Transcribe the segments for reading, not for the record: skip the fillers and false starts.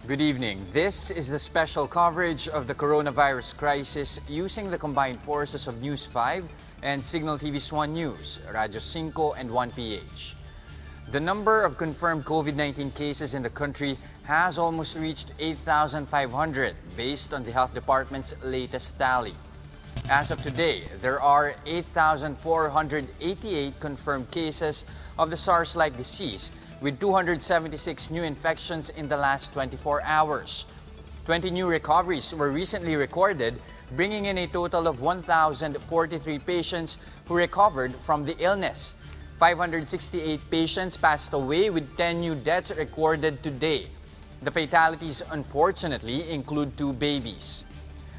Good evening. This is the special coverage of the coronavirus crisis using the combined forces of News 5 and Signal TV's 1 News, Radyo 5 and 1PH. The number of confirmed COVID-19 cases in the country has almost reached 8,500 based on the Health Department's latest tally. As of today, there are 8,488 confirmed cases of the SARS-like disease, with 276 new infections in the last 24 hours. 20 new recoveries were recently recorded, bringing in a total of 1,043 patients who recovered from the illness. 568 patients passed away, with 10 new deaths recorded today. The fatalities, unfortunately, include 2 babies.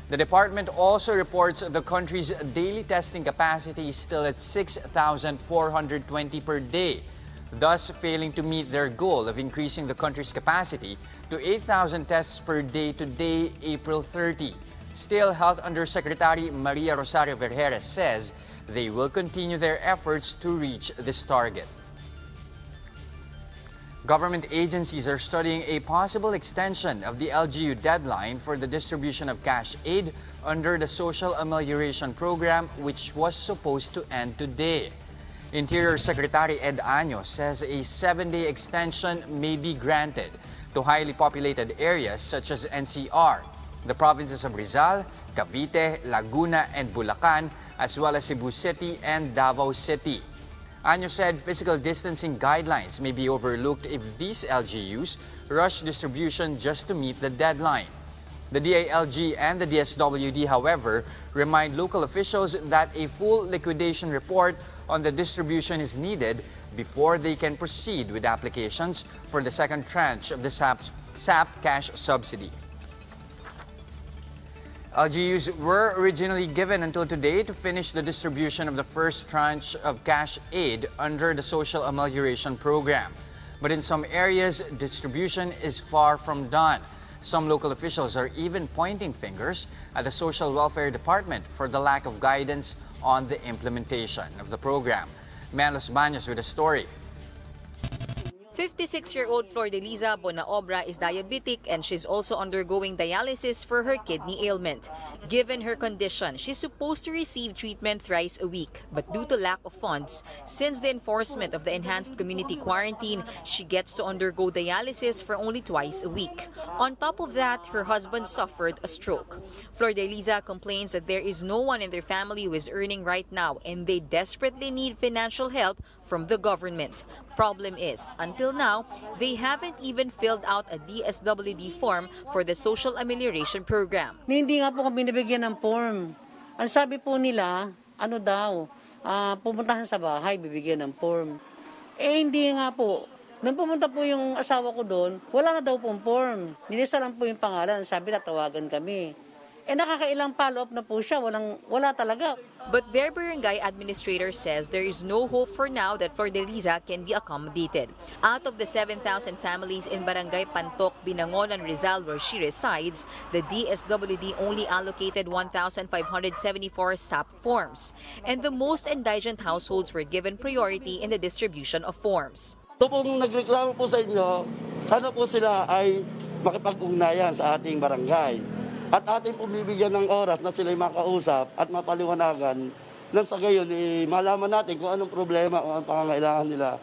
The department also reports the country's daily testing capacity is still at 6,420 per day, thus failing to meet their goal of increasing the country's capacity to 8,000 tests per day today, April 30. Still, Health Undersecretary Maria Rosario Vergeres says they will continue their efforts to reach this target. Government agencies are studying a possible extension of the LGU deadline for the distribution of cash aid under the Social Amelioration Program, which was supposed to end today. Interior Secretary Ed Año says a 7-day extension may be granted to highly populated areas such as NCR, the provinces of Rizal, Cavite, Laguna, and Bulacan, as well as Cebu City and Davao City. Año said physical distancing guidelines may be overlooked if these LGUs rush distribution just to meet the deadline. The DILG and the DSWD, however, remind local officials that a full liquidation report on the distribution is needed before they can proceed with applications for the second tranche of the SAP cash subsidy. LGUs were originally given until today to finish the distribution of the first tranche of cash aid under the Social Amelioration Program. But in some areas, distribution is far from done. Some local officials are even pointing fingers at the Social Welfare Department for the lack of guidance on the implementation of the program. Melos Baños with a story. 56-year-old Flordeliza Bonaobra is diabetic and she's also undergoing dialysis for her kidney ailment. Given her condition, she's supposed to receive treatment thrice a week. But due to lack of funds, since the enforcement of the enhanced community quarantine, she gets to undergo dialysis for only twice a week. On top of that, her husband suffered a stroke. Flordeliza complains that there is no one in their family who is earning right now and they desperately need financial help from the government. Problem is, until now, they haven't even filled out a DSWD form for the Social Amelioration Program. Hindi nga po kami binibigyan ng form. Ang sabi po nila, pumuntahan sa bahay, bibigyan ng form. Hindi nga po. Nung pumunta po yung asawa ko doon, wala na daw pong form. Nilista lang po yung pangalan, sabi na tawagan kami. Nakakailang follow-up na po siya, wala talaga. But their barangay administrator says there is no hope for now that Flordeliza can be accommodated. Out of the 7,000 families in Barangay Pantok, Binangon, and Rizal where she resides, the DSWD only allocated 1,574 SAP forms. And the most indigent households were given priority in the distribution of forms. Ito pong nagreklamo po sa inyo, sana po sila ay makipag-ugnayan sa ating barangay. At ating bibigyan ng oras na sila'y makausap at mapaliwanagan nang sa gayon malaman natin kung anong problema o ang pangangailangan nila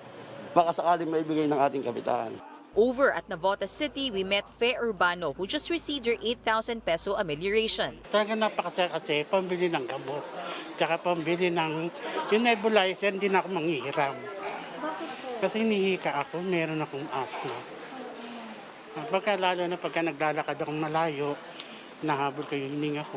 baka sakaling maibigay ng ating kapitan. Over at Navotas City, we met Fe Urbano who just received her 8,000 peso amelioration. Talaga napakasaya kasi pambili ng gamot, tsaka pambili ng yung nebulizer, hindi na ako manghihiram. Kasi hinihika ako, meron akong asthma. Lalo na pagka naglalakad akong malayo, nahabol kayo hininga ko.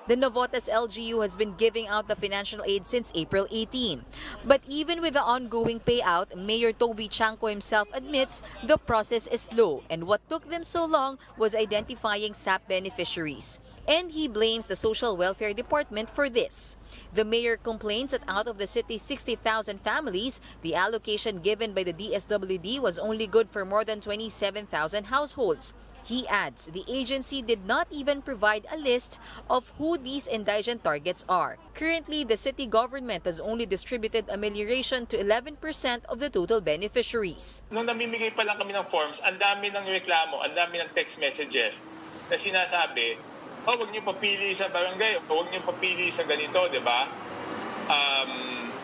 The Navotas LGU has been giving out the financial aid since April 18. But even with the ongoing payout, Mayor Toby Chanco himself admits the process is slow and what took them so long was identifying SAP beneficiaries. And he blames the Social Welfare Department for this. The mayor complains that out of the city's 60,000 families, the allocation given by the DSWD was only good for more than 27,000 households. He adds the agency did not even provide a list of who these indigent targets are. Currently, the city government has only distributed amelioration to 11% of the total beneficiaries. Nung namimigay pa lang kami ng forms, ang dami ng reklamo, ang dami ng text messages na sinasabi, oh, huwag niyo papili sa barangay, o huwag niyo papili sa ganito, di ba?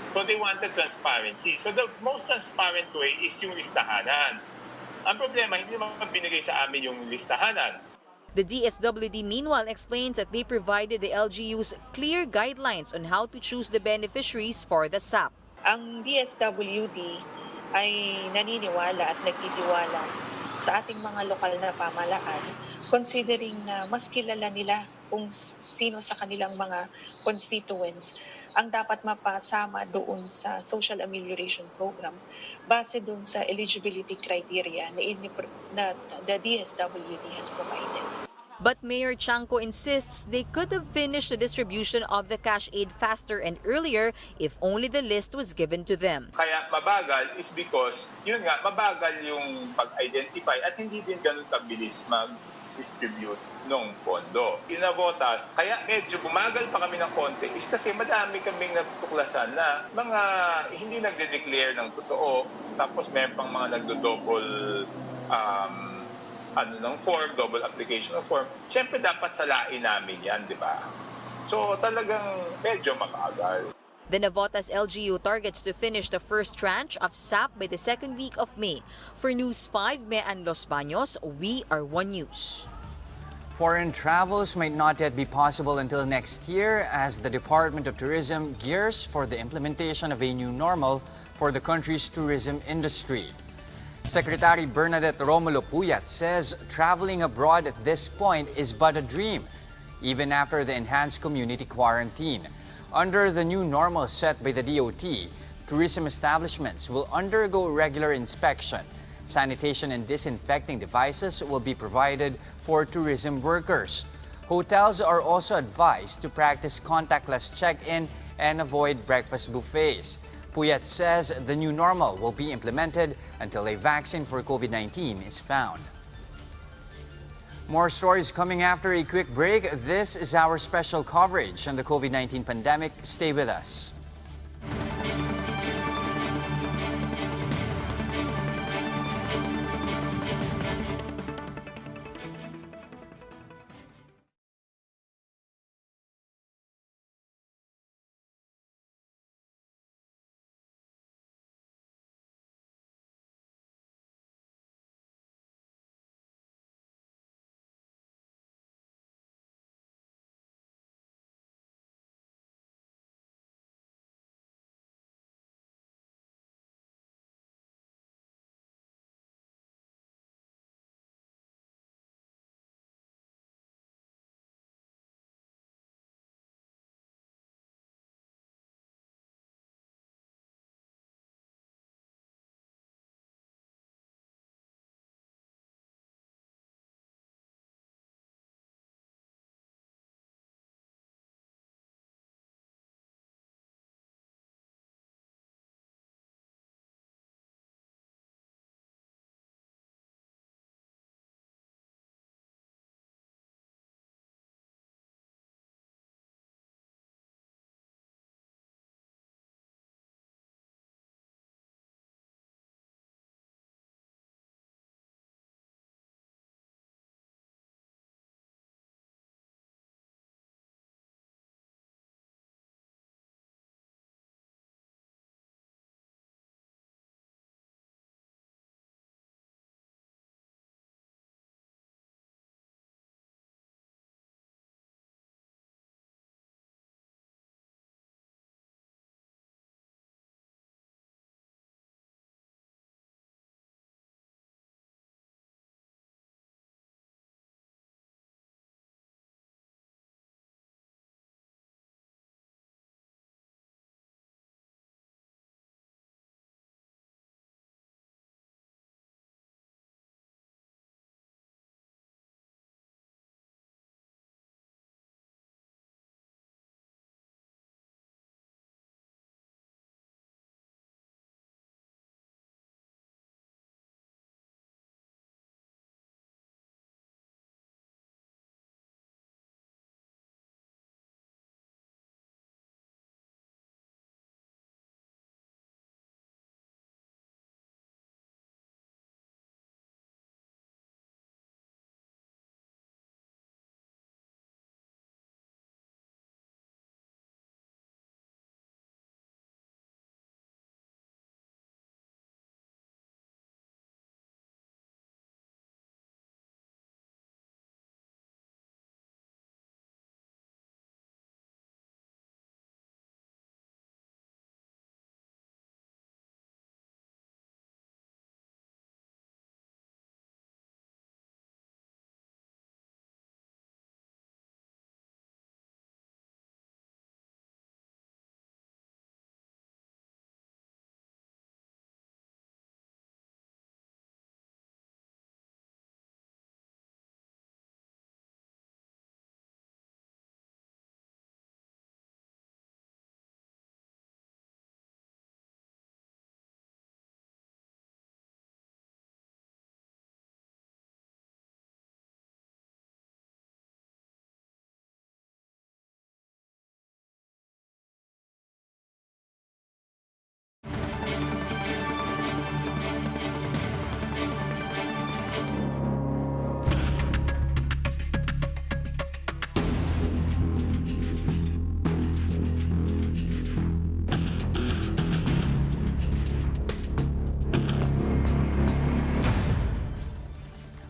So they wanted transparency. So the most transparent way is yung listahanan. Ang problema, hindi naman binigay sa amin yung listahanan. The DSWD meanwhile explains that they provided the LGUs clear guidelines on how to choose the beneficiaries for the SAP. Ang DSWD ay naniniwala at nagtitiwala sa ating mga lokal na pamahalaan, considering na mas kilala nila kung sino sa kanilang mga constituents ang dapat mapasama doon sa social amelioration program base doon sa eligibility criteria na the DSWD has provided. But Mayor Chanco insists they could have finished the distribution of the cash aid faster and earlier if only the list was given to them. Kaya mabagal is because, yun nga, mabagal yung pag-identify at hindi din ganun kabilis mag-distribute ng pondo. Inavotas, kaya medyo bumagal pa kami ng konti is kasi madami kaming natutuklasan na mga hindi nagde-declare ng totoo, tapos may pang mga nagdo-double ng form, double application of form. Siyempre dapat salain namin yan, di ba? So talagang medyo makagal. The Navotas LGU targets to finish the first tranche of SAP by the second week of May. For News 5, Mean Los Baños, we are One News. Foreign travels might not yet be possible until next year as the Department of Tourism gears for the implementation of a new normal for the country's tourism industry. Secretary Bernadette Romulo Puyat says traveling abroad at this point is but a dream, even after the enhanced community quarantine. Under the new normal set by the DOT, tourism establishments will undergo regular inspection. Sanitation and disinfecting devices will be provided for tourism workers. Hotels are also advised to practice contactless check-in and avoid breakfast buffets. Puyat says the new normal will be implemented until a vaccine for COVID-19 is found. More stories coming after a quick break. This is our special coverage on the COVID-19 pandemic. Stay with us.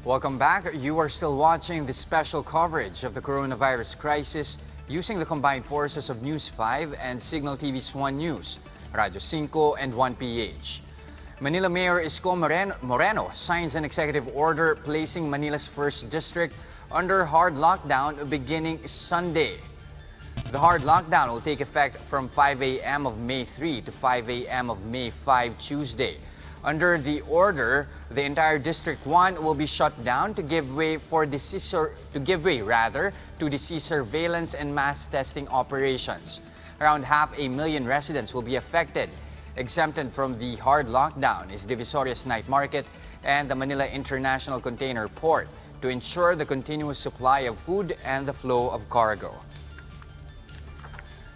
Welcome back. You are still watching the special coverage of the coronavirus crisis using the combined forces of News 5 and Signal TV's 1 News, Radyo 5 and 1PH. Manila Mayor Isko Moreno signs an executive order placing Manila's 1st District under hard lockdown beginning Sunday. The hard lockdown will take effect from 5 a.m. of May 3 to 5 a.m. of May 5 Tuesday. Under the order, the entire District 1 will be shut down to give way to disease surveillance and mass testing operations. Around 500,000 residents will be affected. Exempted from the hard lockdown is Divisoria's night market and the Manila International Container Port to ensure the continuous supply of food and the flow of cargo.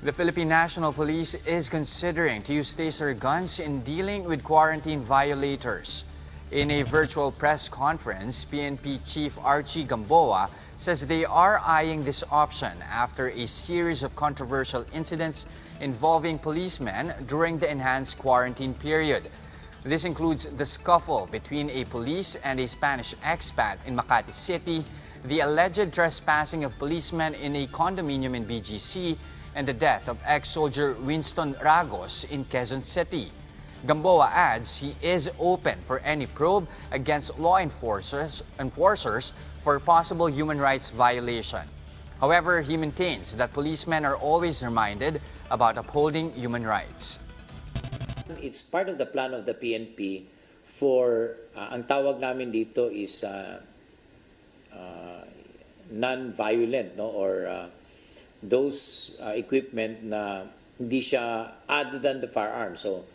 The Philippine National Police is considering to use taser guns in dealing with quarantine violators. In a virtual press conference, PNP Chief Archie Gamboa says they are eyeing this option after a series of controversial incidents involving policemen during the enhanced quarantine period. This includes the scuffle between a police and a Spanish expat in Makati City, the alleged trespassing of policemen in a condominium in BGC, and the death of ex-soldier Winston Ragos in Quezon City. Gamboa adds he is open for any probe against law enforcers for possible human rights violation. However, he maintains that policemen are always reminded about upholding human rights. It's part of the plan of the PNP for, ang tawag namin dito is non-violent, no? Or those equipment na hindi siya other than the firearm. So,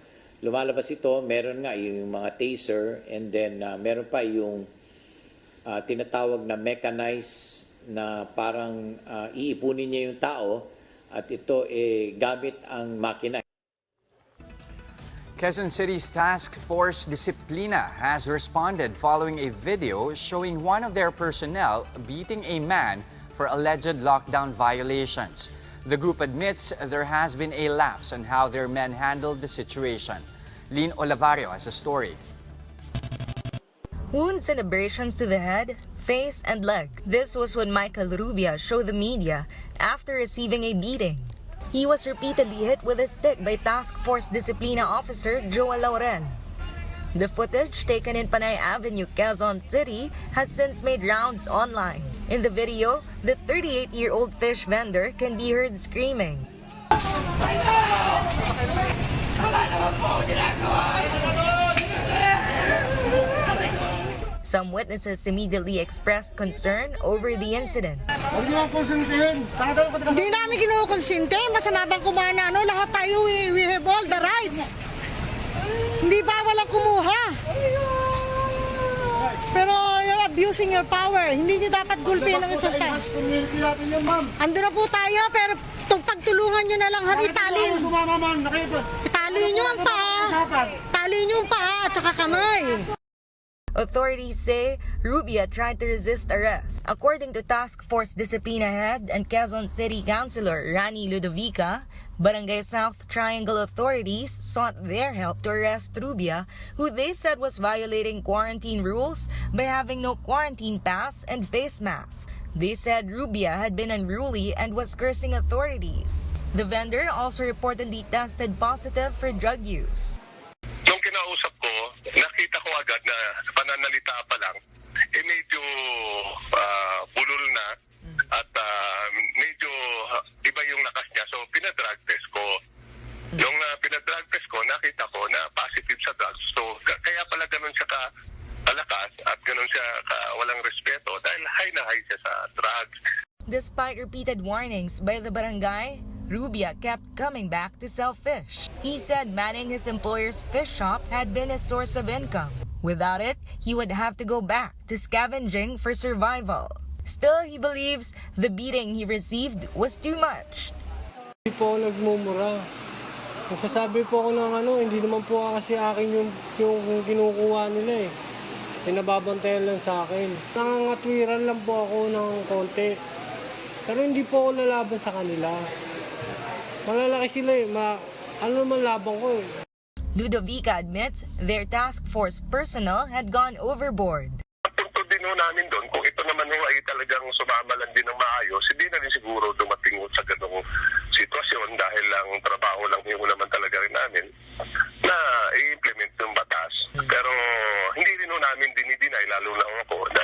lumalabas ito, meron nga yung mga taser, and then meron pa yung tinatawag na mechanized na parang iipunin niya yung tao at ito gamit ang makina. Quezon City's Task Force Disiplina has responded following a video showing one of their personnel beating a man for alleged lockdown violations. The group admits there has been a lapse on how their men handled the situation. Lynn Olavario has a story. Wounds and abrasions to the head, face, and leg. This was when Michael Rubia showed the media after receiving a beating. He was repeatedly hit with a stick by Task Force Disiplina officer Joel Laurel. The footage taken in Panay Avenue, Quezon City has since made rounds online. In the video, the 38-year-old fish vendor can be heard screaming. Some witnesses immediately expressed concern over the incident. Hindi namin kinukonsinte. Masama bang kumana? Lahat tayo, we have all the rights. Hindi ba walang kumuha? Pero you're abusing your power. Hindi nyo dapat gulpin ang isang tao. Ando na po tayo, pero pagtulungan nyo na lang italin. Italin nyo ang paa. Italin nyo ang paa at saka kamay. Authorities say Rubia tried to resist arrest. According to Task Force Disiplina Head and Quezon City Councilor Rani Ludovica, Barangay South Triangle authorities sought their help to arrest Rubia, who they said was violating quarantine rules by having no quarantine pass and face mask. They said Rubia had been unruly and was cursing authorities. The vendor also reportedly tested positive for drug use. Nung kinausap ko, nakita ko agad na pananalita pa lang, medyo bulol na at medyo iba yung lakas niya. So, pinadrag test ko. Nung pinadrag test ko, nakita ko na positive sa drugs. So, kaya pala ganun siya kalakas at ganun siya walang respeto dahil high na high siya sa drugs. Despite repeated warnings by the barangay, Rubia kept coming back to sell fish. He said manning his employer's fish shop had been a source of income. Without it, he would have to go back to scavenging for survival. Still, he believes the beating he received was too much. Hindi po ako nagmumura. Nagsasabi po ako ng hindi naman po kasi akin yung kinukuha nila eh. Pinababantayan lang sa akin. Nangangatwiran lang po ako ng konti. Pero hindi po ako lalaban sa kanila. Malalaki sila eh. Ano naman labang ko eh. Ludovica admits their task force personnel had gone overboard. Ang punto din ho namin doon, kung ito naman ho ay talagang sumamalan din ng maayos, hindi na rin siguro dumating sa ganong sitwasyon dahil lang trabaho lang yung naman talaga rin namin na i-implement yung batas. Pero hindi rin ho namin dinidinay, lalo na ako, na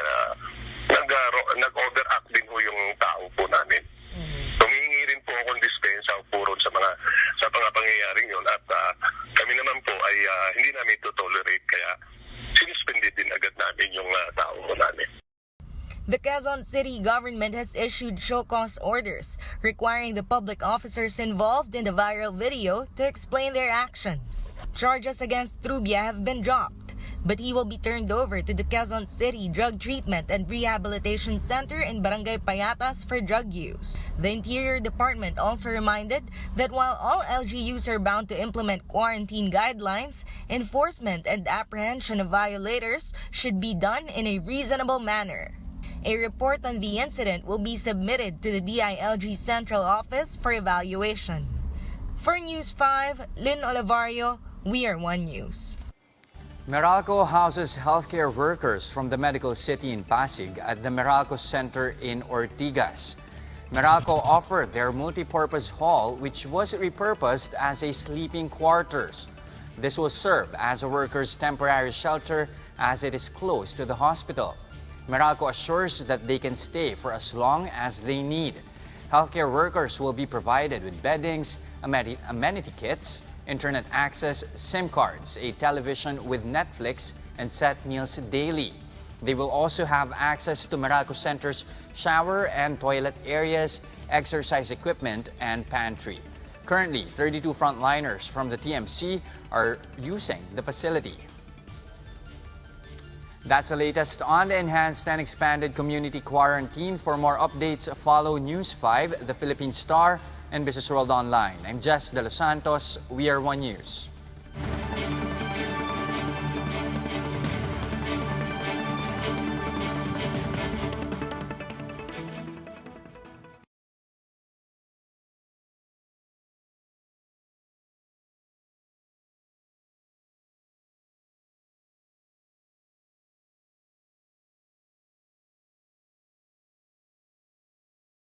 nag-overact din ho yung tao po namin. Humihingi rin po akong dispensa po ron sa mga pangyayaring yun at kami naman po ay hindi namin to-tolerate kaya sinuspended din agad namin yung tao po namin. The Quezon City government has issued show-cause orders requiring the public officers involved in the viral video to explain their actions. Charges against Rubia have been dropped, but he will be turned over to the Quezon City Drug Treatment and Rehabilitation Center in Barangay Payatas for drug use. The Interior Department also reminded that while all LGUs are bound to implement quarantine guidelines, enforcement and apprehension of violators should be done in a reasonable manner. A report on the incident will be submitted to the DILG Central Office for evaluation. For News 5, Lynn Olivario, We Are One News. Meralco houses healthcare workers from the medical city in Pasig at the Meralco Center in Ortigas. Meralco offered their multi-purpose hall, which was repurposed as a sleeping quarters. This will serve as a workers' temporary shelter as it is close to the hospital. Meralco assures that they can stay for as long as they need. Healthcare workers will be provided with beddings, amenity kits, internet access, SIM cards, a television with Netflix, and set meals daily. They will also have access to Meralco Center's shower and toilet areas, exercise equipment, and pantry. Currently, 32 frontliners from the TMC are using the facility. That's the latest on the enhanced and expanded community quarantine. For more updates, follow News 5, The Philippine Star, and Business World Online. I'm Jess De Los Santos. We Are One News.